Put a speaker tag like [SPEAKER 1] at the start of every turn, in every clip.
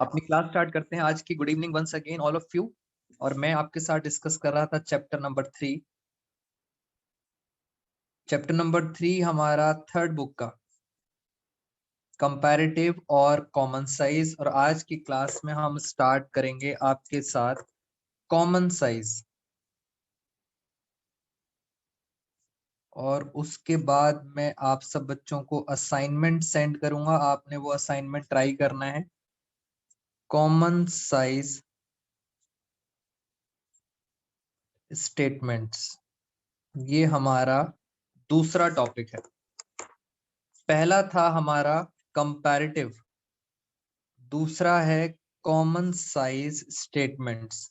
[SPEAKER 1] अपनी class start करते हैं आज की। Good evening once again all of you. और मैं आपके साथ डिस्कस कर रहा था चैप्टर नंबर 3। चैप्टर नंबर 3 हमारा थर्ड बुक का कंपैरेटिव और कॉमन साइज। और आज की क्लास में हम स्टार्ट करेंगे आपके साथ कॉमन साइज, और उसके बाद मैं आप सब बच्चों को असाइनमेंट सेंड करूंगा। आपने वो असाइनमेंट ट्राई करना है। कॉमन साइज स्टेटमेंट्स, ये हमारा दूसरा टॉपिक है। पहला था हमारा कंपैरेटिव, दूसरा है कॉमन साइज स्टेटमेंट्स।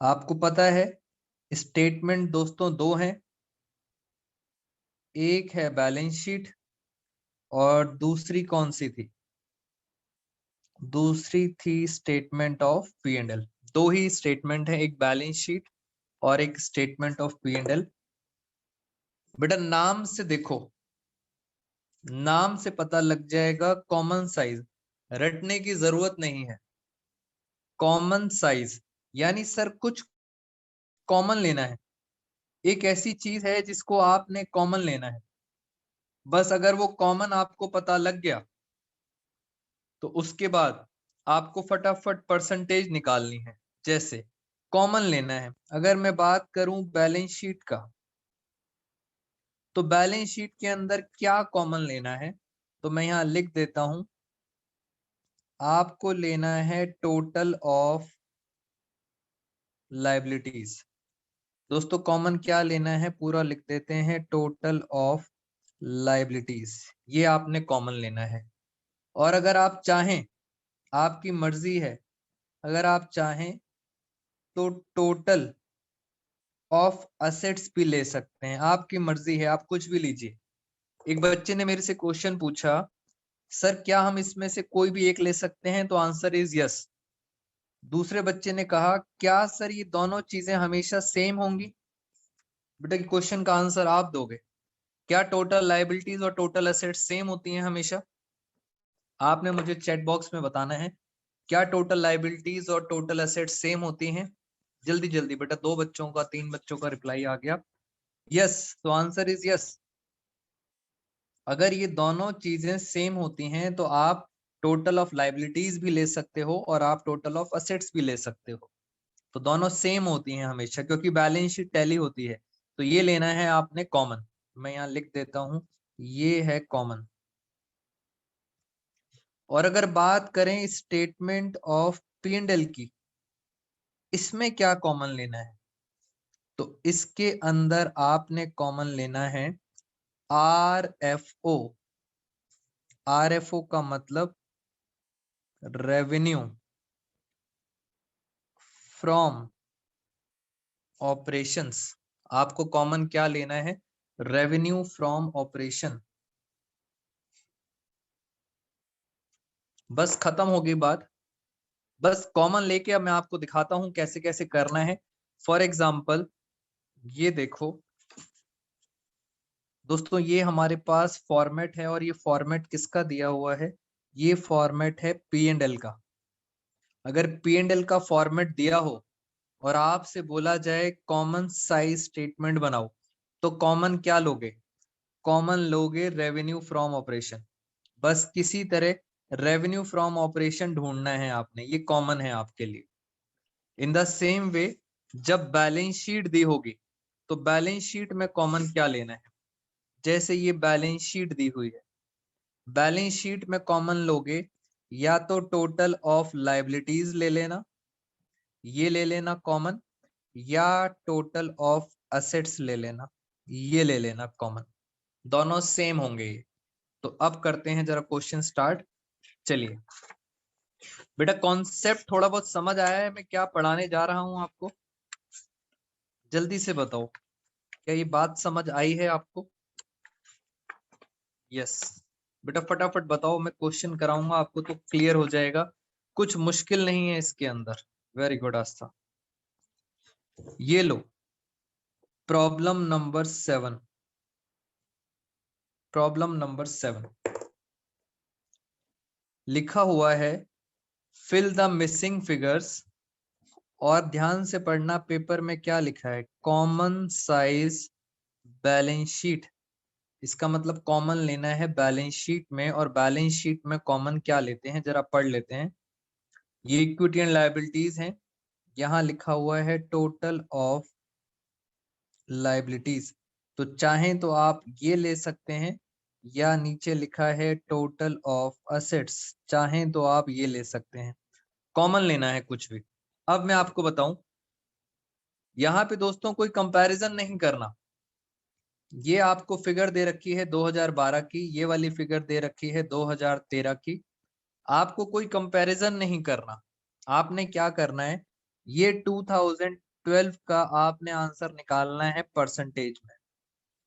[SPEAKER 1] आपको पता है स्टेटमेंट दोस्तों दो हैं, एक है बैलेंस शीट और दूसरी कौन सी थी? दूसरी थी statement of P and L. दो ही स्टेटमेंट है, एक बैलेंस शीट और एक statement of P and L. बेटा नाम से देखो, नाम से पता लग जाएगा कॉमन साइज, रटने की जरूरत नहीं है। कॉमन साइज यानी सर कुछ कॉमन लेना है, एक ऐसी चीज है जिसको आपने कॉमन लेना है। बस अगर वो कॉमन आपको पता लग गया तो उसके बाद आपको फटाफट परसेंटेज निकालनी है। जैसे कॉमन लेना है, अगर मैं बात करूं बैलेंस शीट का, तो बैलेंस शीट के अंदर क्या कॉमन लेना है? तो मैं यहां लिख देता हूं, आपको लेना है टोटल ऑफ लायबिलिटीज। दोस्तों कॉमन क्या लेना है पूरा लिख देते हैं, टोटल ऑफ लायबिलिटीज, ये आपने कॉमन लेना है। और अगर आप चाहें, आपकी मर्जी है, अगर आप चाहें तो टोटल ऑफ असेट्स भी ले सकते हैं, आपकी मर्जी है, आप कुछ भी लीजिए। एक बच्चे ने मेरे से क्वेश्चन पूछा, सर क्या हम इसमें से कोई भी एक ले सकते हैं? तो आंसर इज यस। दूसरे बच्चे ने कहा, क्या सर ये दोनों चीजें हमेशा सेम होंगी? बेटा क्वेश्चन का आंसर आप दोगे। क्या टोटल लायबिलिटीज और टोटल एसेट्स सेम होती हैं हमेशा? आपने मुझे चैट बॉक्स में बताना है, क्या टोटल लायबिलिटीज और टोटल एसेट्स सेम होती हैं? जल्दी जल्दी बेटा, 2 बच्चों का 3 बच्चों का रिप्लाई आ गया यस। तो आंसर इज यस। अगर ये दोनों चीजें सेम होती हैं तो आप टोटल ऑफ लायबिलिटीज भी ले सकते हो और आप टोटल ऑफ असेट्स भी ले सकते हो। तो दोनों सेम होती हैं हमेशा, क्योंकि बैलेंस शीट टैली होती है। तो ये लेना है आपने कॉमन। मैं यहाँ लिख देता हूं, ये है कॉमन। और अगर बात करें statement of P and L की, इसमें क्या कॉमन लेना है? तो इसके अंदर आपने कॉमन लेना है R F O. R F O का मतलब रेवेन्यू फ्रॉम ऑपरेशंस। आपको कॉमन क्या लेना है? Revenue from operation. बस खत्म हो गई बात। बस कॉमन लेके अब मैं आपको दिखाता हूं कैसे कैसे करना है। फॉर एग्जाम्पल ये देखो दोस्तों, ये हमारे पास फॉर्मेट है, और ये फॉर्मेट किसका दिया हुआ है? ये फॉर्मेट है पी एंड एल का। अगर पी एंड एल का फॉर्मेट दिया हो और आपसे बोला जाए कॉमन साइज स्टेटमेंट बनाओ, तो कॉमन क्या लोगे? कॉमन लोगे रेवेन्यू फ्रॉम ऑपरेशन। बस किसी तरह रेवेन्यू फ्रॉम ऑपरेशन ढूंढना है आपने, ये कॉमन है आपके लिए। इन द सेम वे जब बैलेंस शीट दी होगी तो बैलेंस शीट में कॉमन क्या लेना है? जैसे ये बैलेंस शीट दी हुई है, बैलेंस शीट में कॉमन लोगे या तो टोटल ऑफ लायबिलिटीज ले लेना, ये ले लेना कॉमन, या टोटल ऑफ असेट्स ले लेना, ये ले लेना कॉमन। दोनों सेम होंगे ये। तो अब करते हैं जरा क्वेश्चन स्टार्ट। चलिए बेटा, कॉन्सेप्ट थोड़ा बहुत समझ आया है मैं क्या पढ़ाने जा रहा हूं आपको? जल्दी से बताओ, क्या ये बात समझ आई है आपको? यस बेटा, फटाफट बताओ, मैं क्वेश्चन कराऊंगा आपको तो क्लियर हो जाएगा। कुछ मुश्किल नहीं है इसके अंदर। वेरी गुड आस्था। ये लो प्रॉब्लम नंबर 7। प्रॉब्लम नंबर 7 लिखा हुआ है, फिल द मिसिंग फिगर्स, और ध्यान से पढ़ना पेपर में क्या लिखा है, कॉमन साइज बैलेंस शीट। इसका मतलब कॉमन लेना है बैलेंस शीट में, और बैलेंस शीट में कॉमन क्या लेते हैं जरा पढ़ लेते हैं। ये इक्विटी एंड लायबिलिटीज हैं, यहाँ लिखा हुआ है टोटल ऑफ लायबिलिटीज, तो चाहें तो आप ये ले सकते हैं, या नीचे लिखा है टोटल ऑफ असेट्स, चाहें तो आप ये ले सकते हैं, कॉमन लेना है कुछ भी। अब मैं आपको बताऊं, यहाँ पे दोस्तों कोई कंपैरिजन नहीं करना। ये आपको फिगर दे रखी है 2012 की, ये वाली फिगर दे रखी है 2013 की, आपको कोई कंपैरिजन नहीं करना। आपने क्या करना है, ये 2012 का आपने आंसर निकालना है परसेंटेज में।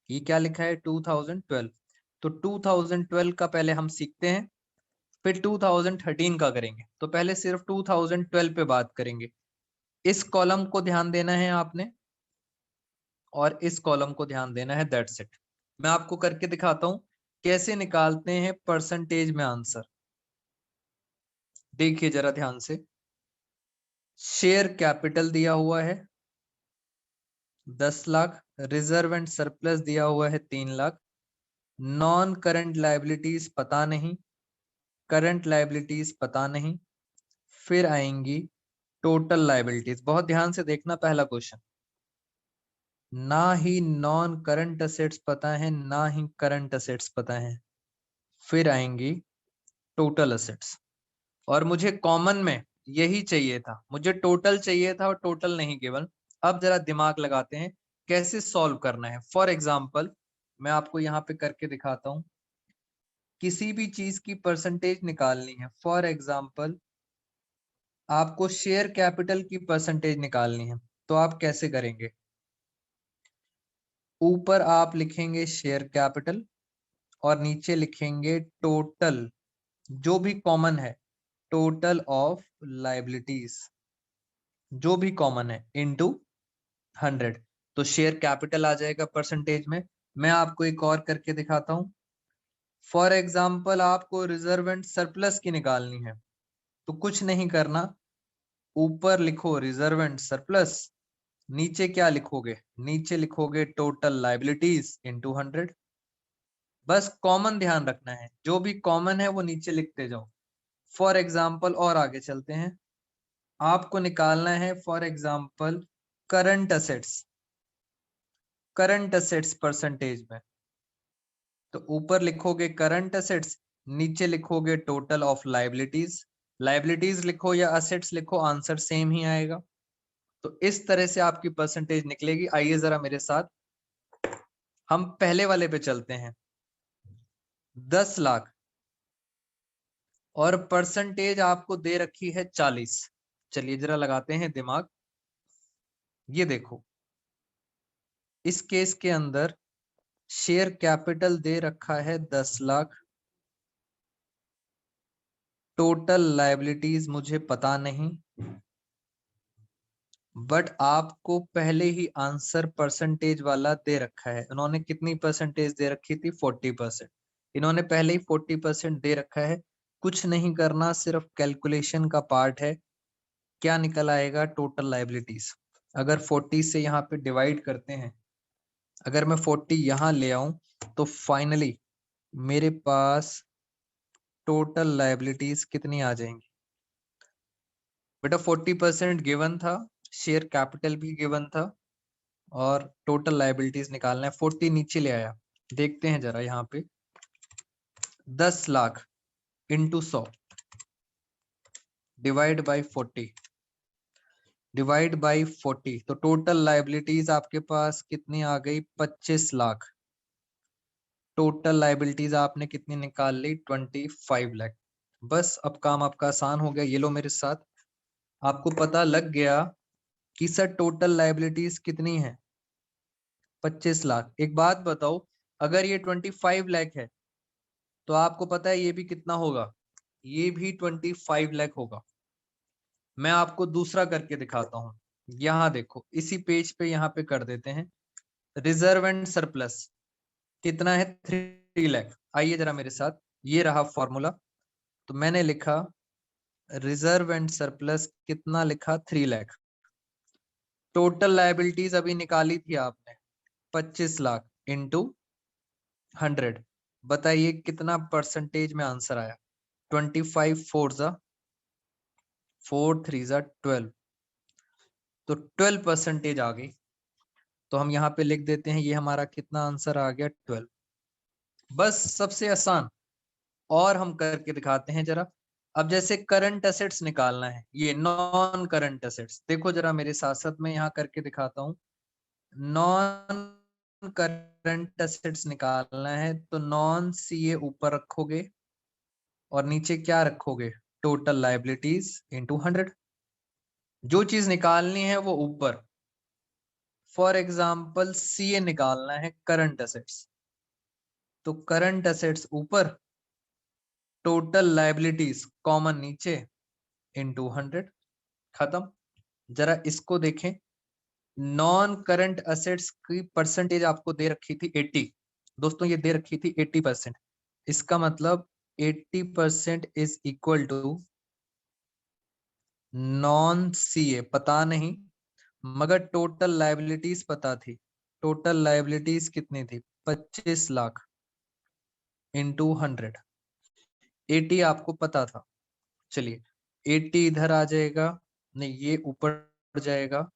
[SPEAKER 1] ये क्या लिखा है 2012, तो 2012 का पहले हम सीखते हैं, फिर 2013 का करेंगे। तो पहले सिर्फ 2012 पे बात करेंगे। इस कॉलम को ध्यान देना है आपने, और इस कॉलम को ध्यान देना है, दैट्स इट। मैं आपको करके दिखाता हूं कैसे निकालते हैं परसेंटेज में आंसर। देखिए जरा ध्यान से, शेयर कैपिटल दिया हुआ है 10 लाख, रिजर्व एंड सरप्लस दिया हुआ है 3 लाख, नॉन करंट लायबिलिटीज पता नहीं, करंट लायबिलिटीज पता नहीं, फिर आएंगी टोटल लायबिलिटीज। बहुत ध्यान से देखना पहला क्वेश्चन, ना ही नॉन करंट असेट्स पता है, ना ही करंट असेट्स पता है, फिर आएंगी टोटल असेट्स। और मुझे कॉमन में यही चाहिए था, मुझे टोटल चाहिए था और टोटल नहीं केवल। अब जरा दिमाग लगाते हैं कैसे सॉल्व करना है। फॉर एग्जाम्पल मैं आपको यहाँ पे करके दिखाता हूँ, किसी भी चीज की परसेंटेज निकालनी है। फॉर एग्जाम्पल आपको शेयर कैपिटल की परसेंटेज निकालनी है, तो आप कैसे करेंगे, ऊपर आप लिखेंगे शेयर कैपिटल और नीचे लिखेंगे टोटल, जो भी कॉमन है, टोटल ऑफ लायबिलिटीज, जो भी कॉमन है, इनटू 100। तो शेयर कैपिटल आ जाएगा परसेंटेज में। मैं आपको एक और करके दिखाता हूं। फॉर एग्जाम्पल आपको रिजर्व एंड सरप्लस की निकालनी है, तो कुछ नहीं करना, ऊपर लिखो रिजर्व एंड सरप्लस, नीचे क्या लिखोगे, नीचे लिखोगे टोटल लायबिलिटीज इनटू 100। बस कॉमन ध्यान रखना है, जो भी कॉमन है वो नीचे लिखते जाओ। फॉर एग्जाम्पल और आगे चलते हैं, आपको निकालना है for example current assets, current assets percentage में, तो ऊपर लिखोगे करंट असेट्स, नीचे लिखोगे टोटल ऑफ लायबिलिटीज। लायबिलिटीज लिखो या असेट्स लिखो, आंसर सेम ही आएगा। तो इस तरह से आपकी परसेंटेज निकलेगी। आइए जरा मेरे साथ हम पहले वाले पे चलते हैं, 10 लाख और परसेंटेज आपको दे रखी है 40। चलिए जरा लगाते हैं दिमाग। ये देखो, इस केस के अंदर शेयर कैपिटल दे रखा है 10 लाख, टोटल लायबिलिटीज मुझे पता नहीं, बट आपको पहले ही आंसर परसेंटेज वाला दे रखा है। इन्होंने कितनी परसेंटेज दे रखी थी, 40%। इन्होंने पहले ही 40% दे रखा है। कुछ नहीं करना, सिर्फ कैलकुलेशन का पार्ट है। क्या निकल आएगा, टोटल लायबिलिटीज। अगर 40 से यहाँ पे डिवाइड करते हैं, अगर मैं 40 यहाँ ले आऊं, तो फाइनली मेरे पास टोटल लायबिलिटीज कितनी आ जाएंगी। बेटा 40% गिवन था, शेयर कैपिटल भी गिवन था, और टोटल लायबिलिटीज निकालना है। 40 नीचे ले आया, देखते हैं जरा यहाँ पे, 10 lakh into 100 divide by 40, divide by 40, तो टोटल लायबिलिटीज आपके पास कितनी आ गई, 25 लाख। टोटल लायबिलिटीज आपने कितनी निकाल ली, 25 लाख। बस अब काम आपका आसान हो गया। ये लो मेरे साथ, आपको पता लग गया कि सर टोटल लायबिलिटीज कितनी है, 25 लाख। एक बात बताओ, अगर ये 25 लाख है, तो आपको पता है ये भी कितना होगा, ये भी 25 लाख होगा। मैं आपको दूसरा करके दिखाता हूँ। यहाँ देखो, इसी पेज पे यहाँ पे कर देते हैं, रिजर्व एंड सरप्लस कितना है, 3 लाख। आइए जरा मेरे साथ, ये रहा फॉर्मूला। तो मैंने लिखा रिजर्व एंड सरप्लस कितना लिखा, 3 लाख। टोटल लायबिलिटीज अभी निकाली थी आपने 25 लाख इंटू 100। बताइए कितना परसेंटेज में आंसर आया। 25 4 जा 4 3 जा 12, तो 12% आ गई। तो हम यहाँ पे लिख देते हैं, ये हमारा कितना आंसर आ गया, 12। बस सबसे आसान। और हम करके दिखाते हैं जरा। अब जैसे करंट एसेट्स निकालना है, ये नॉन करंट एसेट्स, देखो जरा मेरे साथ साथ में यहाँ करके दिखाता हूँ। नॉन करंट एसेट्स निकालना है तो नॉन सीए ऊपर रखोगे और नीचे क्या रखोगे, टोटल लायबिलिटीज इंटू 100। जो चीज निकालनी है वो ऊपर। फॉर एग्जाम्पल सीए निकालना है करंट एसेट्स, तो करंट एसेट्स ऊपर, टोटल लायबिलिटीज कॉमन नीचे इंटू 100। खत्म। जरा इसको देखें। नॉन करंट एसेट्स की परसेंटेज आपको दे रखी थी 80। दोस्तों ये दे रखी थी 80%। इसका मतलब 80% is equal to non CA पता नहीं, मगर टोटल लायबिलिटीज पता थी। टोटल लायबिलिटीज कितनी थी, 25 लाख इंटू 100। 80 आपको पता था। चलिए 80 इधर आ जाएगा, नहीं ये ऊपर जाएगा,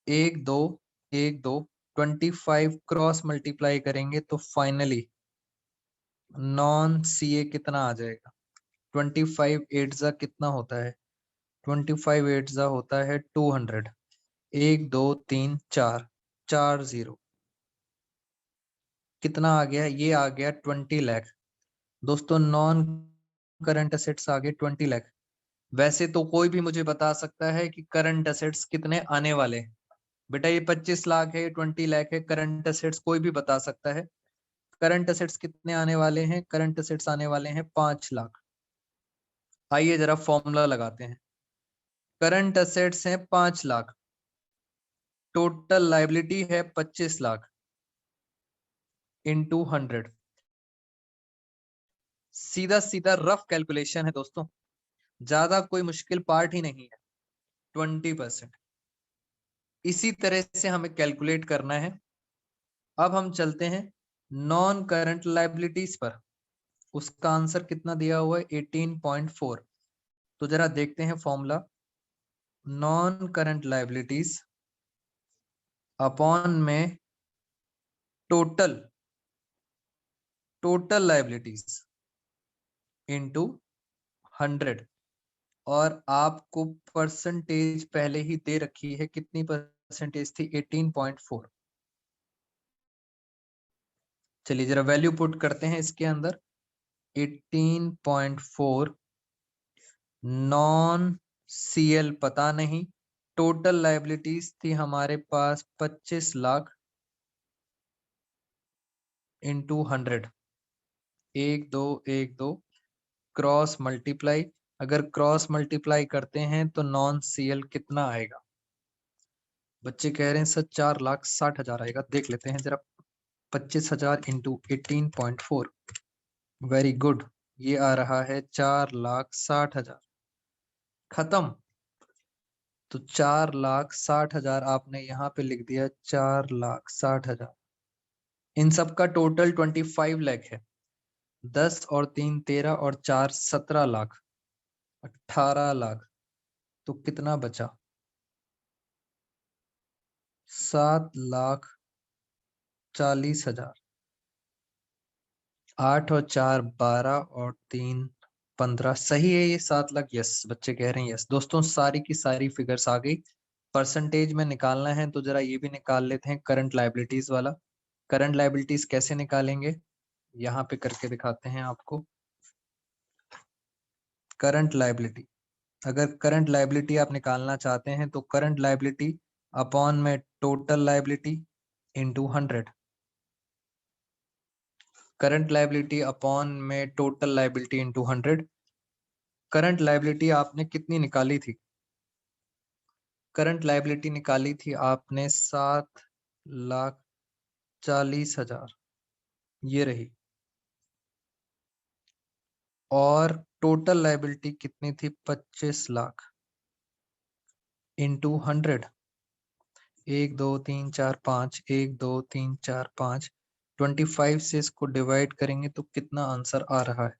[SPEAKER 1] 1 2 1 2 25 क्रॉस मल्टीप्लाई करेंगे तो फाइनली नॉन सीए कितना आ जाएगा। 25 8 जा कितना होता है, 25 8 जा होता है 200। 1 2 3 4 4 0 कितना आ गया, ये आ गया 20 लाख। दोस्तों नॉन करंट एसेट्स आ गए 20 लाख। वैसे तो कोई भी मुझे बता सकता है कि करंट एसेट्स कितने आने वाले हैं। बेटा ये 25 लाख है, 20 लाख है, करंट एसेट्स कोई भी बता सकता है। करंट एसेट्स कितने आने वाले हैं, करंट एसेट्स आने वाले हैं 5 लाख। आइए जरा फॉर्मूला लगाते हैं। करंट एसेट्स हैं 5 लाख, टोटल लायबिलिटी है 25 लाख इंटू 100। सीधा सीधा रफ कैलकुलेशन है दोस्तों, ज्यादा कोई मुश्किल पार्ट ही नहीं है। 20%। इसी तरह से हमें कैलकुलेट करना है। अब हम चलते हैं नॉन करंट लायबिलिटीज पर। उसका आंसर कितना दिया हुआ है, 18.4। तो जरा देखते हैं formula. Non current liabilities upon में टोटल लायबिलिटीज इंटू 100। और आपको परसेंटेज पहले ही दे रखी है, कितनी परसेंटेज थी, 18.4। चलिए जरा वैल्यू पुट करते हैं इसके अंदर। 18.4 नॉन सीएल पता नहीं, टोटल लायबिलिटीज थी हमारे पास 25 लाख इंटू 100। 1 2 1 2 cross multiply. अगर क्रॉस मल्टीप्लाई करते हैं तो नॉन सीएल कितना आएगा। बच्चे कह रहे हैं सर 4,60,000 आएगा, देख लेते हैं जरा। 25,000 इंटू 18.4, वेरी गुड, ये आ रहा है 4,60,000। खत्म। तो 4,60,000 आपने यहाँ पे लिख दिया, 4,60,000। इन सब का टोटल 25 लाख है। 10 और 3 13 और 4 17 लाख, 18 लाख। तो कितना बचा, 7,40,000। 8 और 4 12 और 3 15, सही है ये 7 लाख। यस बच्चे कह रहे हैं यस। दोस्तों सारी की सारी फिगर्स आ गई। परसेंटेज में निकालना है तो जरा ये भी निकाल लेते हैं, करंट लायबिलिटीज वाला। करंट लायबिलिटीज कैसे निकालेंगे, यहाँ पे करके दिखाते हैं आपको। करंट लायबिलिटी, अगर करंट लायबिलिटी आप निकालना चाहते हैं तो करंट लायबिलिटी अपॉन में total liability into 100। Current liability upon में total liability into 100। Current liability आपने कितनी निकाली थी, करंट लायबिलिटी निकाली थी आपने 7,40,000, ये रही। और टोटल लाइबिलिटी कितनी थी? 25 लाख इंटू 100, 1 2 3 4 5, 1 2 3 4 5, 25 से इसको डिवाइड करेंगे तो कितना आंसर आ रहा है?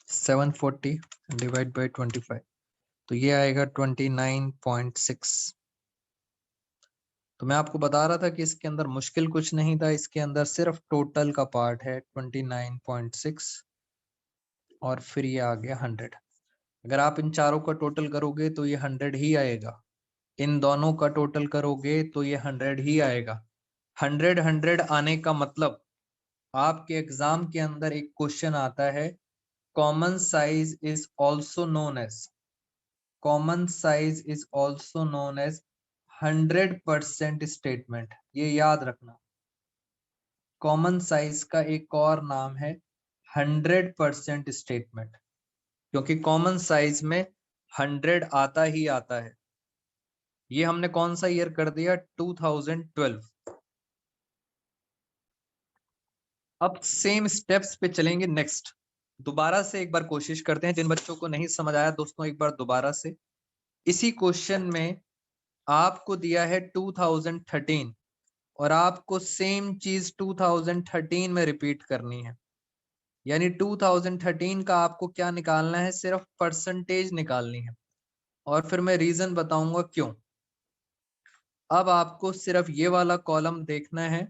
[SPEAKER 1] 740 डिवाइड बाई 25, तो ये आएगा 29.6। तो मैं आपको बता रहा था कि इसके अंदर मुश्किल कुछ नहीं था, इसके अंदर सिर्फ टोटल का पार्ट है 29.6 और फिर ये आ गया 100। अगर आप इन चारों का टोटल करोगे तो ये 100 ही आएगा, इन दोनों का टोटल करोगे तो ये 100 ही आएगा। 100 आने का मतलब आपके एग्जाम के अंदर एक क्वेश्चन आता है, common size is also known as, common size is also known as 100% statement. ये याद रखना, कॉमन साइज का एक और नाम है 100% स्टेटमेंट, क्योंकि कॉमन साइज में 100 आता ही आता है। ये हमने कौन सा ईयर कर दिया? 2012। अब सेम स्टेप्स पे चलेंगे। नेक्स्ट दोबारा से एक बार कोशिश करते हैं, जिन बच्चों को नहीं समझ आया दोस्तों एक बार दोबारा से। इसी क्वेश्चन में आपको दिया है 2013 और आपको सेम चीज 2013 में रिपीट करनी है, यानी 2013 का आपको क्या निकालना है? सिर्फ परसेंटेज निकालनी है, और फिर मैं रीजन बताऊंगा क्यों। अब आपको सिर्फ ये वाला कॉलम देखना है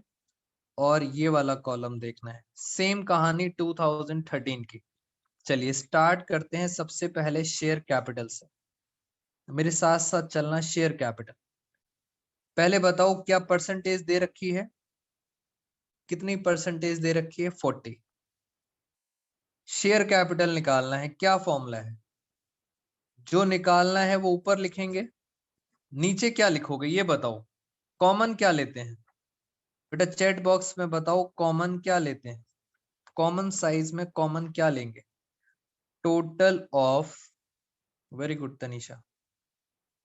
[SPEAKER 1] और ये वाला कॉलम देखना है, सेम कहानी 2013 की। चलिए स्टार्ट करते हैं सबसे पहले शेयर कैपिटल से, मेरे साथ साथ चलना। शेयर कैपिटल पहले बताओ क्या परसेंटेज दे रखी है? कितनी परसेंटेज दे रखी है? 40। शेयर कैपिटल निकालना है, क्या फॉर्मूला है? जो निकालना है वो ऊपर लिखेंगे, नीचे क्या लिखोगे ये बताओ। कॉमन क्या लेते हैं बेटा? चैट बॉक्स में बताओ कॉमन क्या लेते हैं। कॉमन साइज में कॉमन क्या लेंगे? Total of, very good Tanisha,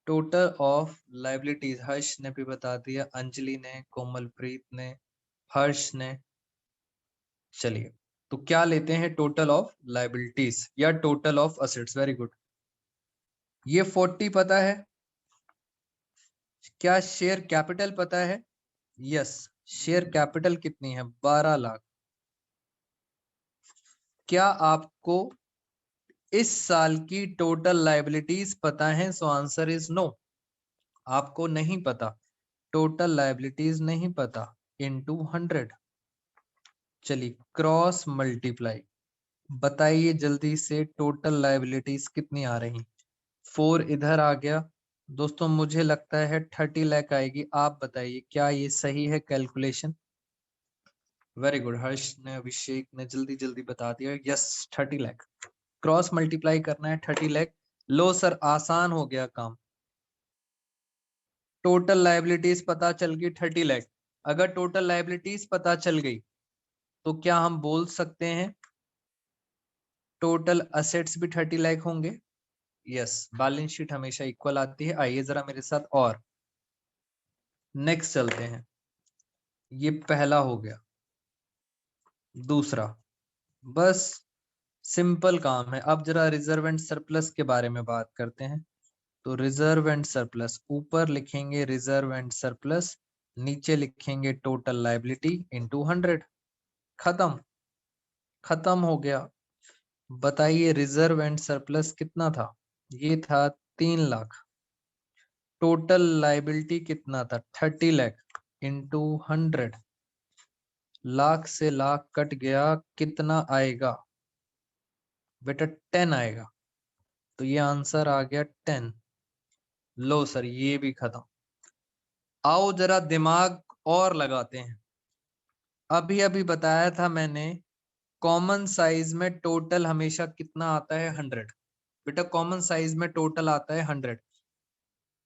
[SPEAKER 1] total of liabilities. Harsh ने भी बता दिया, अंजलि ने, कोमलप्रीत ने, हर्ष ने। चलिए तो क्या लेते हैं? टोटल ऑफ लाइबिलिटीज या total of assets. Very good. ये 40 पता है? क्या शेयर कैपिटल पता है? यस, शेयर कैपिटल कितनी है? 12 लाख। क्या आपको इस साल की टोटल लाइबिलिटीज पता है? सो आंसर इज नो, आपको नहीं पता, टोटल लाइबिलिटीज नहीं पता। इनटू 100, चलिए क्रॉस मल्टीप्लाई, बताइए जल्दी से टोटल लाइबिलिटीज कितनी आ रही? 4 इधर आ गया दोस्तों, मुझे लगता है 30 लाख आएगी। आप बताइए क्या ये सही है कैलकुलेशन? वेरी गुड, हर्ष ने, अभिषेक ने जल्दी जल्दी बता दिया, यस 30 लाख। क्रॉस मल्टीप्लाई करना है 30 लाख। लो सर, आसान हो गया काम। टोटल लाइबिलिटीज पता चल गई 30 लाख। अगर टोटल लाइबिलिटीज पता चल गई तो क्या हम बोल सकते हैं टोटल असेट्स भी 30 लाख होंगे? यस, बैलेंस शीट हमेशा इक्वल आती है। आइए जरा मेरे साथ और नेक्स्ट चलते हैं। ये पहला हो गया। दूसरा, बस सिंपल काम है। अब जरा रिजर्व एंड सरप्लस के बारे में बात करते हैं। तो रिजर्व एंड सरप्लस, ऊपर लिखेंगे रिजर्व एंड सरप्लस, नीचे लिखेंगे टोटल लाइबिलिटी इनटू 100। खत्म, खत्म हो गया। बताइए रिजर्व एंड सरप्लस कितना था? ये था 3 लाख। टोटल लाइबिलिटी कितना था? 30 लाख इंटू 100। लाख से लाख कट गया, कितना आएगा बेटा? 10 आएगा। तो ये आंसर आ गया 10। लो सर, ये भी खत्म। आओ जरा दिमाग और लगाते हैं। अभी अभी बताया था मैंने, कॉमन साइज में टोटल हमेशा कितना आता है? 100। बेटा कॉमन साइज में टोटल आता है 100।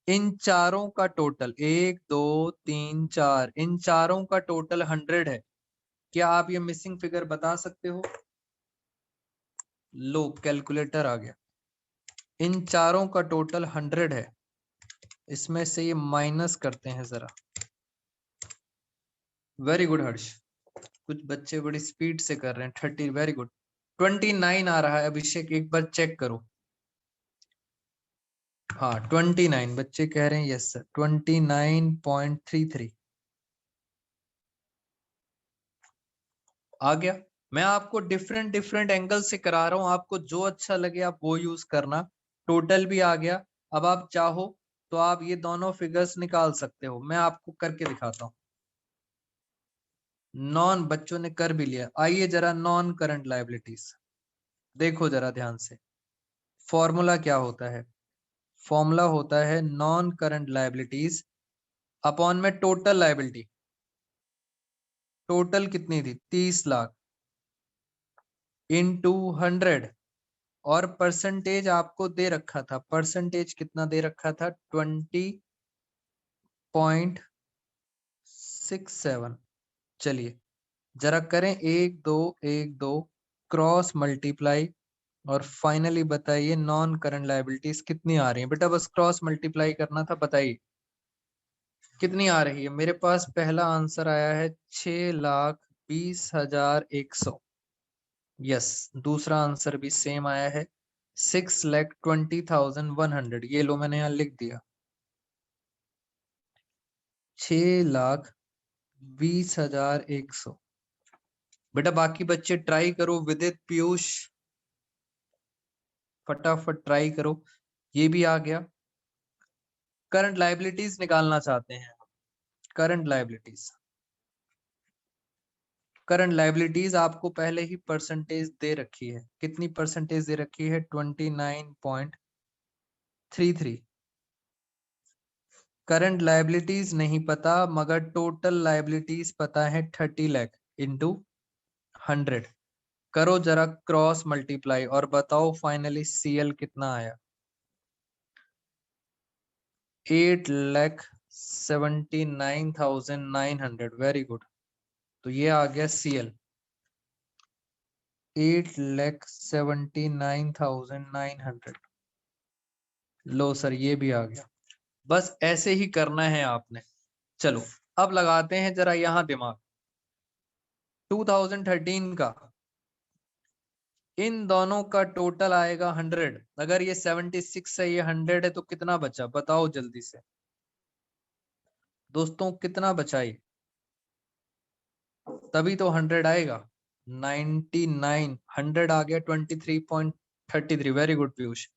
[SPEAKER 1] इन चारों का टोटल 1 2 3 4, इन चारों का टोटल 100 है। क्या आप ये मिसिंग फिगर बता सकते हो? लो कैलकुलेटर आ गया। इन चारों का टोटल 100 है, इसमें से ये माइनस करते हैं जरा। वेरी गुड हर्ष, कुछ बच्चे बड़ी स्पीड से कर रहे हैं। 30, वेरी गुड। 29 आ रहा है अभिषेक, एक बार चेक करो। हाँ 29 बच्चे कह रहे हैं, यस सर 29.33 आ गया। मैं आपको डिफरेंट डिफरेंट एंगल से करा रहा हूं, आपको जो अच्छा लगे आप वो यूज करना। टोटल भी आ गया। अब आप चाहो तो आप ये दोनों फिगर्स निकाल सकते हो, मैं आपको करके दिखाता हूँ। नॉन, बच्चों ने कर भी लिया। आइए जरा नॉन करंट लायबिलिटीज देखो जरा ध्यान से। फॉर्मूला क्या होता है? फॉर्मूला होता है नॉन करंट लायबिलिटीज अपॉन में टोटल लायबिलिटी। टोटल कितनी थी? 30 लाख इनटू 100, और परसेंटेज आपको दे रखा था। परसेंटेज कितना दे रखा था? 20.67। चलिए जरा करें 1 2 1 2 क्रॉस मल्टीप्लाई, और फाइनली बताइए नॉन करंट लायबिलिटीज कितनी आ रही है। बेटा बस क्रॉस मल्टीप्लाई करना था, बताइए कितनी आ रही है। मेरे पास पहला आंसर आया है 6,20,100। यस, दूसरा आंसर भी सेम आया है 6,20,100। ये लो मैंने यहाँ लिख दिया 6,20,100। बेटा बाकी बच्चे ट्राई करो, विदित पीयूष फटाफट ट्राई करो। ये भी आ गया। करंट लायबिलिटीज निकालना चाहते हैं। करंट लायबिलिटीज, करंट लायबिलिटीज आपको पहले ही परसेंटेज दे रखी है। कितनी परसेंटेज दे रखी है? 29.33। करंट लायबिलिटीज नहीं पता, मगर टोटल लायबिलिटीज पता है 30 लाख इंटू 100। करो जरा क्रॉस मल्टीप्लाई और बताओ फाइनली सीएल कितना आया। 8,79,900। Very good. तो ये आ गया सीएल 8,79,900। लो सर ये भी आ गया। बस ऐसे ही करना है आपने। चलो अब लगाते हैं जरा यहां दिमाग। 2013 का इन दोनों का टोटल आएगा 100। अगर ये 76 है, ये 100 है, तो कितना बचा बताओ जल्दी से दोस्तों, कितना बचा ये? तभी तो 100 आएगा। 99, 100 आ गया 23.33। Very good Piyush.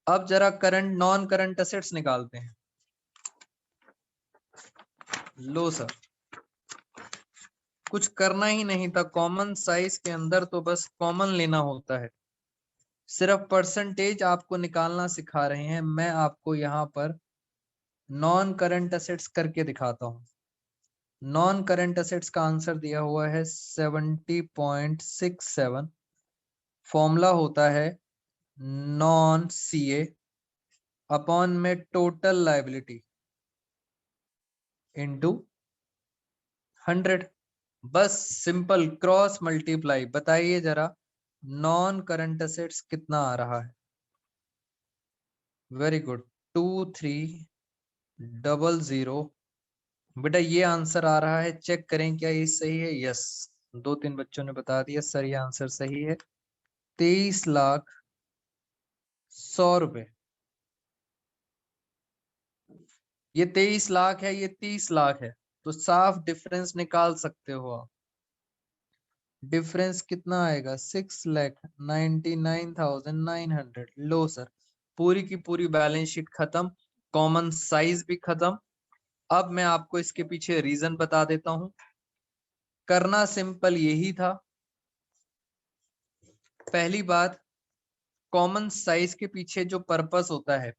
[SPEAKER 1] अब जरा करंट नॉन करंट असेट्स निकालते हैं। लो सर, कुछ करना ही नहीं था, कॉमन साइज के अंदर तो बस कॉमन लेना होता है। सिर्फ परसेंटेज आपको निकालना सिखा रहे हैं। मैं आपको यहाँ पर नॉन करंट असेट्स करके दिखाता हूँ। नॉन करंट असेट्स का आंसर दिया हुआ है 70.67। फॉर्मूला होता है नॉन सीए अपॉन में टोटल लायबिलिटी इनटू 100। बस सिंपल क्रॉस मल्टीप्लाई। बताइए जरा नॉन करंट असेट्स कितना आ रहा है? Very good, 2300। बेटा ये आंसर आ रहा है, चेक करें क्या ये सही है। यस, 2-3 बच्चों ने बता दिया सर ये आंसर सही है। 23,100,000। ये 23 लाख है, ये 30 लाख है, तो साफ डिफरेंस निकाल सकते हो आप। डिफरेंस कितना आएगा? 6,99,900। लो सर, पूरी की पूरी बैलेंस शीट खत्म, कॉमन साइज भी खत्म। अब मैं आपको इसके पीछे रीजन बता देता हूं। करना सिंपल यही था। पहली बात, कॉमन साइज के पीछे जो पर्पस होता है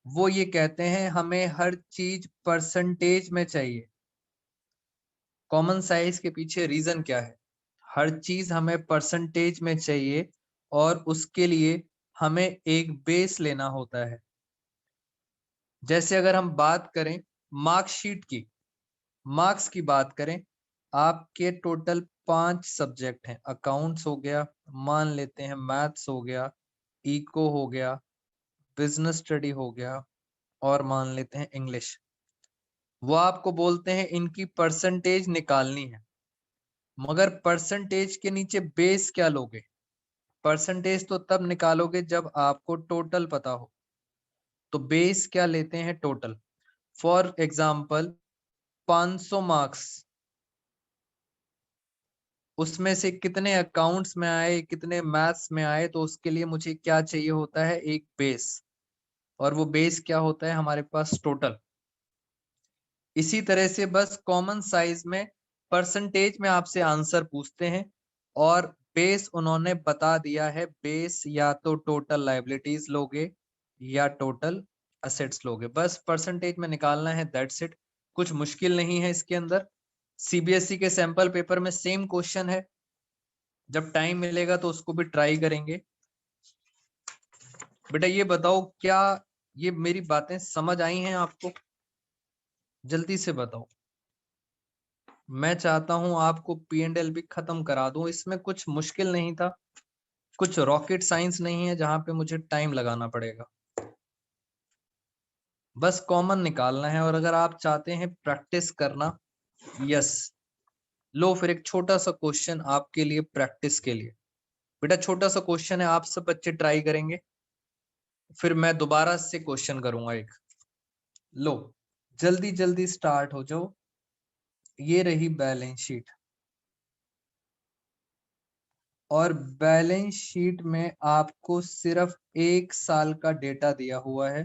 [SPEAKER 1] वो ये कहते हैं हमें हर चीज परसेंटेज में चाहिए। कॉमन साइज के पीछे रीजन क्या है? हर चीज हमें परसेंटेज में चाहिए, और उसके लिए हमें एक बेस लेना होता है। जैसे अगर हम बात करें मार्कशीट की, मार्क्स की बात करें, आपके टोटल 5 सब्जेक्ट हैं। अकाउंट्स हो गया, मान लेते हैं मैथ्स हो गया, इको हो गया, बिजनेस स्टडी हो गया, और मान लेते हैं इंग्लिश। वो आपको बोलते हैं इनकी परसेंटेज निकालनी है, मगर परसेंटेज के नीचे बेस क्या लोगे? परसेंटेज तो तब निकालोगे जब आपको टोटल पता हो। तो बेस क्या लेते हैं? टोटल। फॉर एग्जाम्पल 500 मार्क्स, उसमें से कितने अकाउंट्स में आए, कितने मैथ्स में आए, तो उसके लिए मुझे क्या चाहिए होता है? एक बेस। और वो बेस क्या होता है हमारे पास? टोटल। इसी तरह से बस कॉमन साइज में परसेंटेज में आपसे आंसर पूछते हैं और बेस उन्होंने बता दिया है। बेस या तो टोटल लायबिलिटीज लोगे या टोटल असेट्स लोगे, बस परसेंटेज में निकालना है, दैट्स इट। कुछ मुश्किल नहीं है इसके अंदर। सीबीएसई के सैंपल पेपर में सेम क्वेश्चन है, जब टाइम मिलेगा तो उसको भी ट्राई करेंगे। बेटा ये बताओ, क्या ये मेरी बातें समझ आई हैं आपको? जल्दी से बताओ। मैं चाहता हूं आपको P&L भी खत्म करा दूं, इसमें कुछ मुश्किल नहीं था, कुछ रॉकेट साइंस नहीं है जहां पे मुझे टाइम लगाना पड़ेगा। बस कॉमन निकालना है। और अगर आप चाहते हैं प्रैक्टिस करना, यस, लो फिर एक छोटा सा क्वेश्चन आपके लिए प्रैक्टिस के लिए। बेटा छोटा सा क्वेश्चन है, आप सब बच्चे ट्राई करेंगे, फिर मैं दोबारा से क्वेश्चन करूंगा एक। लो जल्दी जल्दी स्टार्ट हो जाओ। ये रही बैलेंस शीट, और बैलेंस शीट में आपको सिर्फ 1 साल का डेटा दिया हुआ है।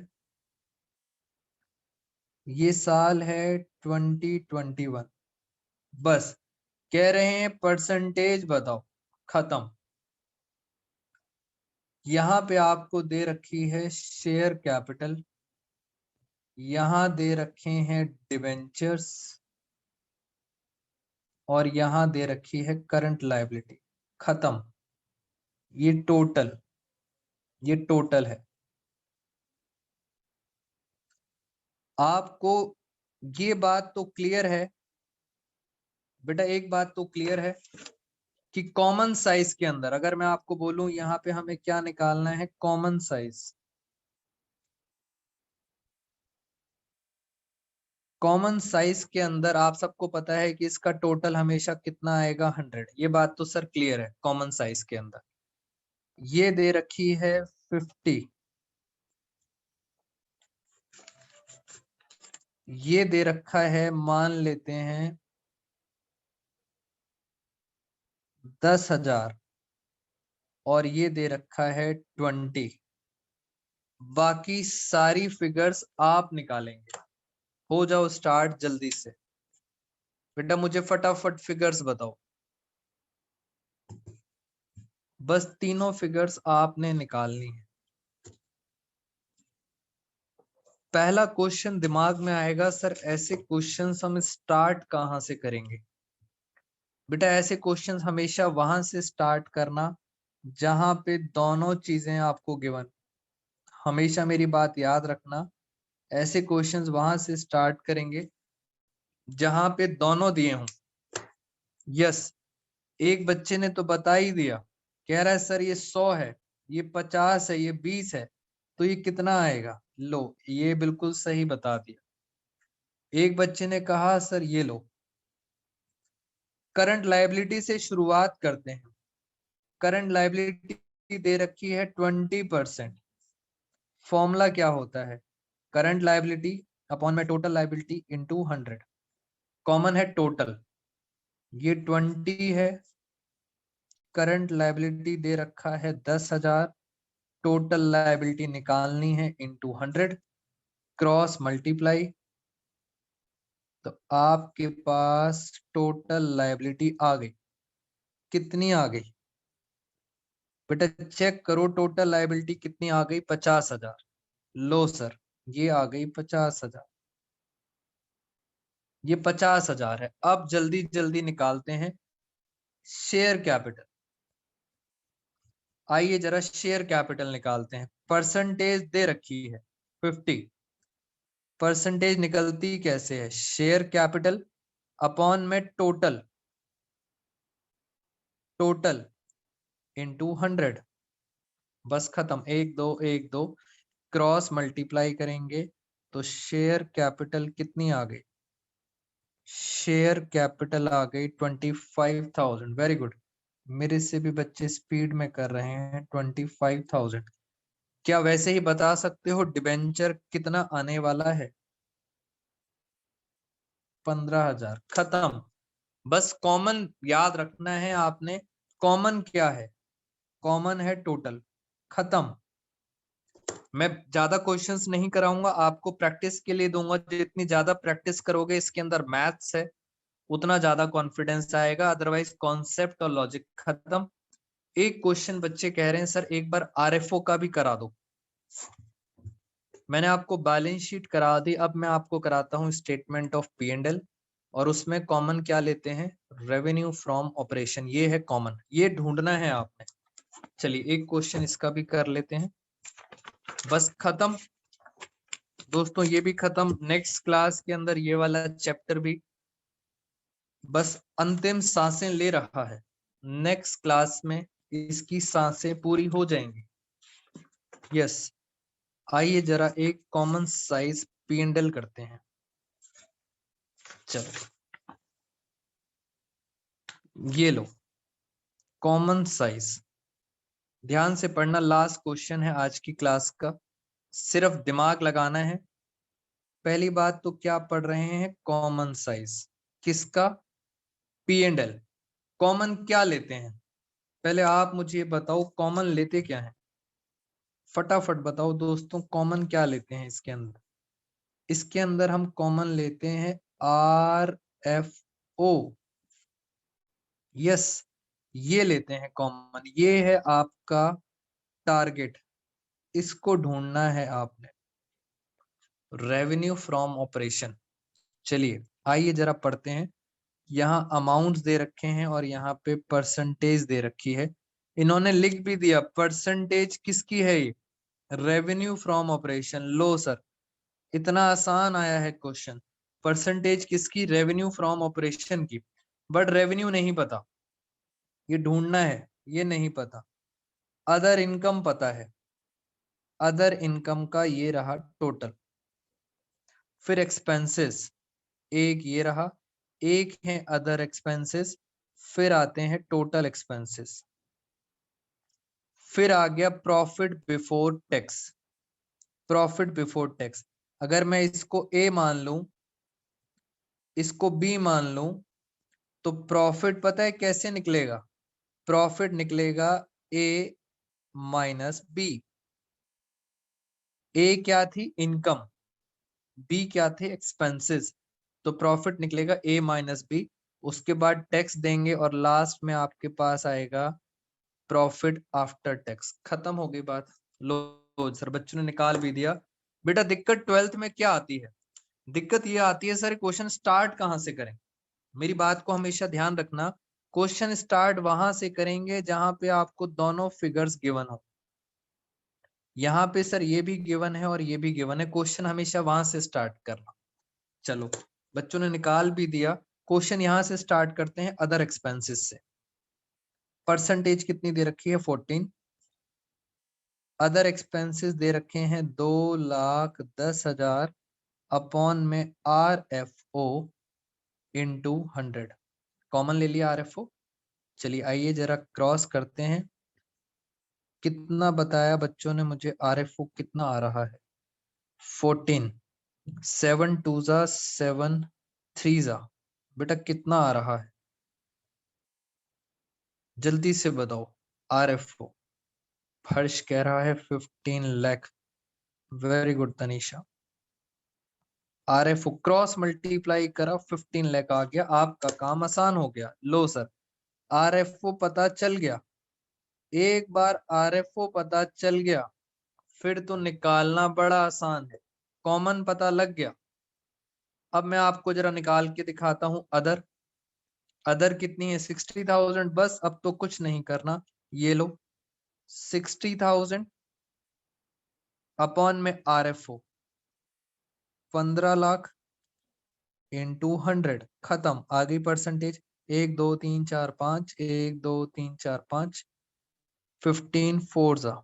[SPEAKER 1] ये साल है 2021। बस कह रहे हैं परसेंटेज बताओ, खत्म। यहाँ पे आपको दे रखी है शेयर कैपिटल, यहाँ दे रखे हैं डिवेंचर्स, और यहाँ दे रखी है करंट लायबिलिटी। खत्म। ये टोटल, ये टोटल है। आपको ये बात तो क्लियर है बेटा, एक बात तो क्लियर है कि कॉमन साइज के अंदर अगर मैं आपको बोलूं यहाँ पे हमें क्या निकालना है? Common size. कॉमन साइज के अंदर आप सबको पता है कि इसका टोटल हमेशा कितना आएगा? 100। ये बात तो सर क्लियर है। कॉमन साइज के अंदर ये दे रखी है 50, ये दे रखा है मान लेते हैं 10,000, और ये दे रखा है 20। बाकी सारी फिगर्स आप निकालेंगे। हो जाओ स्टार्ट जल्दी से। बेटा मुझे फटाफट फिगर्स बताओ। बस तीनों फिगर्स आपने निकालनी है। पहला क्वेश्चन दिमाग में आएगा, सर ऐसे क्वेश्चंस हम स्टार्ट कहां से करेंगे? बेटा ऐसे क्वेश्चंस हमेशा वहां से स्टार्ट करना जहां पे दोनों चीजें आपको गिवन। हमेशा मेरी बात याद रखना, ऐसे क्वेश्चंस वहां से स्टार्ट करेंगे जहां पे दोनों दिए हों। यस, एक बच्चे ने तो बता ही दिया, कह रहा है सर ये 100 है, ये 50 है, ये 20 है, तो ये कितना आएगा? लो ये बिल्कुल सही बता दिया। एक बच्चे ने कहा सर ये लो, करंट लायबिलिटी से शुरुआत करते हैं। करंट लायबिलिटी दे रखी है 20%। फॉर्मूला क्या होता है? करंट लायबिलिटी अपॉन में टोटल लायबिलिटी इनटू 100। कॉमन है टोटल, ये 20 है। करंट लायबिलिटी दे रखा है 10,000, टोटल लायबिलिटी निकालनी है इनटू 100, क्रॉस मल्टीप्लाई, तो आपके पास टोटल लायबिलिटी आ गई। कितनी आ गई? बेटा चेक करो टोटल लायबिलिटी कितनी आ गई? 50,000। लो सर ये आ गई 50,000, ये 50,000 है। अब जल्दी जल्दी निकालते हैं शेयर कैपिटल। आइए जरा शेयर कैपिटल निकालते हैं। परसेंटेज दे रखी है 50। परसेंटेज निकलती कैसे है? शेयर कैपिटल अपॉन में टोटल, टोटल इनटू 100। बस खत्म, 1 2 1 2, क्रॉस मल्टीप्लाई करेंगे तो शेयर कैपिटल कितनी आ गई? शेयर कैपिटल आ गई 25,000। Very good. मेरे से भी बच्चे स्पीड में कर रहे हैं। 25,000। क्या वैसे ही बता सकते हो डिबेंचर कितना आने वाला है? 15,000। खत्म। बस कॉमन याद रखना है आपने। कॉमन क्या है? कॉमन है टोटल। खत्म। मैं ज्यादा क्वेश्चंस नहीं कराऊंगा, आपको प्रैक्टिस के लिए दूंगा। जितनी ज्यादा प्रैक्टिस करोगे, इसके अंदर मैथ्स है, उतना ज्यादा कॉन्फिडेंस आएगा। अदरवाइज कॉन्सेप्ट और लॉजिक खत्म। एक क्वेश्चन बच्चे कह रहे हैं सर एक बार आरएफओ का भी करा दो। मैंने आपको बैलेंस शीट करा दी, अब मैं आपको कराता हूँ statement of P and L. और उसमें कॉमन क्या लेते हैं? Revenue from operation. ये है कॉमन, ये ढूंढना है आपने। चलिए एक क्वेश्चन इसका भी कर लेते हैं, बस खत्म। दोस्तों ये भी खत्म। नेक्स्ट क्लास के अंदर ये वाला चैप्टर भी बस अंतिम सांसें ले रहा है। नेक्स्ट क्लास में इसकी सांसें पूरी हो जाएंगी। यस। आइए जरा एक common size P and L करते हैं। चलो ये लो कॉमन साइज। ध्यान से पढ़ना, लास्ट क्वेश्चन है आज की क्लास का। सिर्फ दिमाग लगाना है। पहली बात तो क्या पढ़ रहे हैं? कॉमन साइज किसका? P and L. कॉमन क्या लेते हैं? पहले आप मुझे बताओ कॉमन लेते क्या है? फटाफट बताओ दोस्तों, कॉमन क्या लेते हैं इसके अंदर? इसके अंदर हम कॉमन लेते हैं आर एफ ओ। यस, ये लेते हैं कॉमन। ये है आपका टारगेट, इसको ढूंढना है आपने। Revenue from operation. चलिए आइए जरा पढ़ते हैं। यहाँ अमाउंट्स दे रखे हैं और यहाँ पे परसेंटेज दे रखी है। इन्होंने लिख भी दिया परसेंटेज किसकी है ये? Revenue from operation. Low sir, इतना आसान आया है क्वेश्चन। परसेंटेज किसकी? रेवेन्यू फ्रॉम ऑपरेशन की। बट रेवेन्यू नहीं पता, ये ढूंढना है। ये नहीं पता। अदर इनकम पता है। अदर इनकम का ये रहा टोटल। फिर एक्सपेंसेस, एक ये रहा, एक है अदर एक्सपेंसेस। फिर आते हैं टोटल एक्सपेंसेस। फिर आ गया profit before tax. Profit before tax. अगर मैं इसको ए मान लूं, इसको बी मान लूं, तो प्रॉफिट पता है कैसे निकलेगा? प्रॉफिट निकलेगा ए माइनस बी। ए क्या थी? इनकम। बी क्या थे? एक्सपेंसेस। तो प्रॉफिट निकलेगा ए माइनस बी। उसके बाद टैक्स देंगे और लास्ट में आपके पास आएगा प्रॉफिट आफ्टर टैक्स। खत्म हो गई बात। लो सर, बच्चों ने निकाल भी दिया। बेटा दिक्कत 12th में क्या आती है? दिक्कत ये आती है सर क्वेश्चन स्टार्ट कहाँ से करें। मेरी बात को हमेशा ध्यान रखना। क्वेश्चन स्टार्ट वहां से करेंगे जहां पे आपको दोनों फिगर्स गिवन हो। यहाँ पे सर ये भी गिवन है और ये भी गिवन है, क्वेश्चन हमेशा वहां से स्टार्ट करना। चलो बच्चों ने निकाल भी दिया। क्वेश्चन यहां से स्टार्ट करते हैं अदर एक्सपेंसेस से। परसेंटेज कितनी दे रखी है? 14। अदर एक्सपेंसेस दे रखे हैं 2,10,000 अपॉन में R F O into 100। Common ले लिया आर एफ ओ। चलिए आइए जरा क्रॉस करते हैं। कितना बताया बच्चों ने मुझे? आर एफ ओ कितना आ रहा है? 14। 7 2 जा 7 3 जा। बेटा कितना आ रहा है? जल्दी से बताओ। आर एफ ओ हर्ष कह रहा है 15 lakh. Very good Tanisha. R F O cross multiply करा, 15 लाख आ गया। आपका काम आसान हो गया। लो सर, आर एफ ओ पता चल गया। एक बार आर एफ ओ पता चल गया, फिर तो निकालना बड़ा आसान है। कॉमन पता लग गया। अब मैं आपको जरा निकाल के दिखाता हूं अदर। अदर कितनी है? 60,000। बस अब तो कुछ नहीं करना। ये लो 60,000 अपॉन में R F O 15 lakh into 100। खत्म। आ गई परसेंटेज। 1 2 3 4 5, 1 2 3 4 5, 15 4 जा।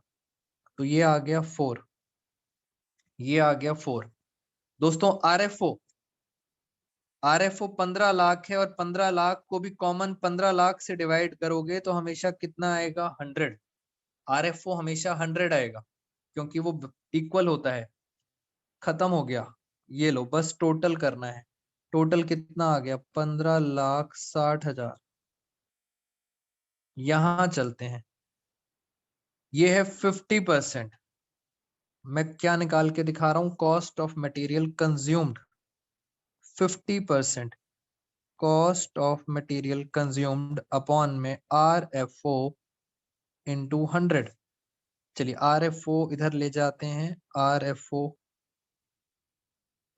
[SPEAKER 1] तो ये आ गया 4। ये आ गया 4। दोस्तों R F O RFO 15 lakh है और 15 लाख को भी कॉमन 15 लाख से डिवाइड करोगे तो हमेशा कितना आएगा 100। RFO हमेशा 100 आएगा क्योंकि वो इक्वल होता है। खत्म हो गया। ये लो, बस टोटल करना है। टोटल कितना आ गया 15,60,000। यहां चलते हैं। ये है 50%। मैं क्या निकाल के दिखा रहा हूं, cost of material consumed 50%। Cost of material consumed upon में RFO इंटू 100। चलिए RFO इधर ले जाते हैं। RFO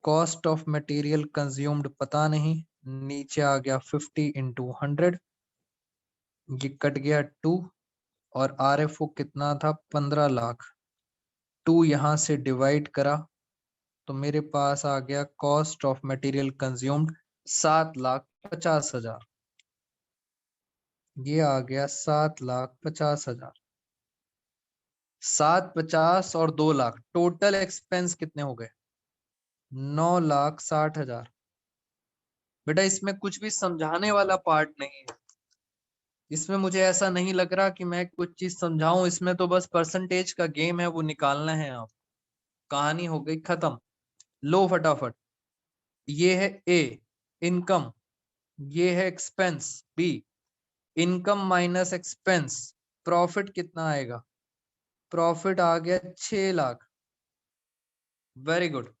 [SPEAKER 1] cost of material consumed पता नहीं, नीचे आ गया 50 इंटू 100। ये कट गया 2 और RFO कितना था 15 लाख। 2 यहां से डिवाइड करा तो मेरे पास आ गया कॉस्ट ऑफ मटेरियल कंज्यूम्ड 7,50,000। ये आ गया 7,50,000। 750 और 2 लाख टोटल एक्सपेंस कितने हो गए 9,60,000। बेटा इसमें कुछ भी समझाने वाला पार्ट नहीं है। इसमें मुझे ऐसा नहीं लग रहा कि मैं कुछ चीज समझाऊं। इसमें तो बस परसेंटेज का गेम है, वो निकालना है। आप कहानी हो गई खत्म। लो फटाफट। ये है ए इनकम, ये है expense B. Income minus expense, profit कितना आएगा। प्रॉफिट आ गया 6 लाख। Very good.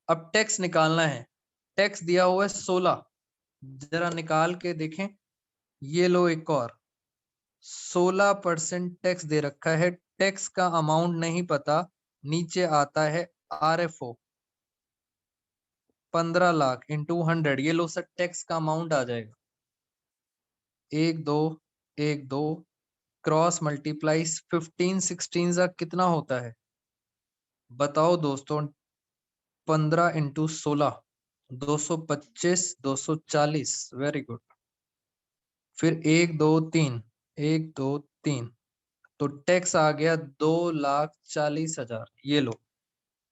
[SPEAKER 1] अब टैक्स निकालना है। टैक्स दिया हुआ है 16। जरा निकाल के देखें। ये लो एक और 16% टैक्स दे रखा है। टैक्स का अमाउंट नहीं पता, नीचे आता है RFO 15 लाख इंटू 100। ये लो सर टैक्स का अमाउंट आ जाएगा 1,2,1,2 क्रॉस मल्टीप्लाइज 15 16 का कितना होता है बताओ दोस्तों। 15 इंटू 16 225 240। Very good. फिर 1,2,3 1,2,3 तो टैक्स आ गया 2,40,000। ये लो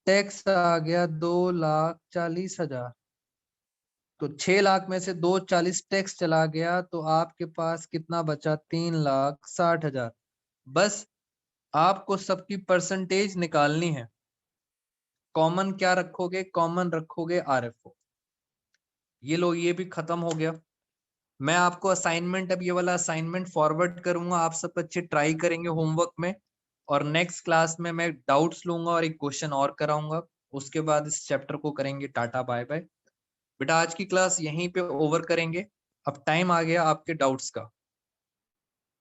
[SPEAKER 1] टैक्स आ गया 2,40,000। तो 6 लाख में से 2,40 टैक्स चला गया तो आपके पास कितना बचा 3,60,000। बस आपको सबकी परसेंटेज निकालनी है। कॉमन क्या रखोगे, कॉमन रखोगे RFO। ये लो ये भी खत्म हो गया। मैं आपको असाइनमेंट, अब ये वाला असाइनमेंट फॉरवर्ड करूंगा, आप सब अच्छे ट्राई करेंगे होमवर्क में। और नेक्स्ट क्लास में मैं डाउट्स लूंगा और एक क्वेश्चन और कराऊंगा। उसके बाद इस चैप्टर को करेंगे टाटा बाय बाय। बेटा आज की क्लास यहीं पे ओवर करेंगे। अब टाइम आ गया आपके डाउट्स का।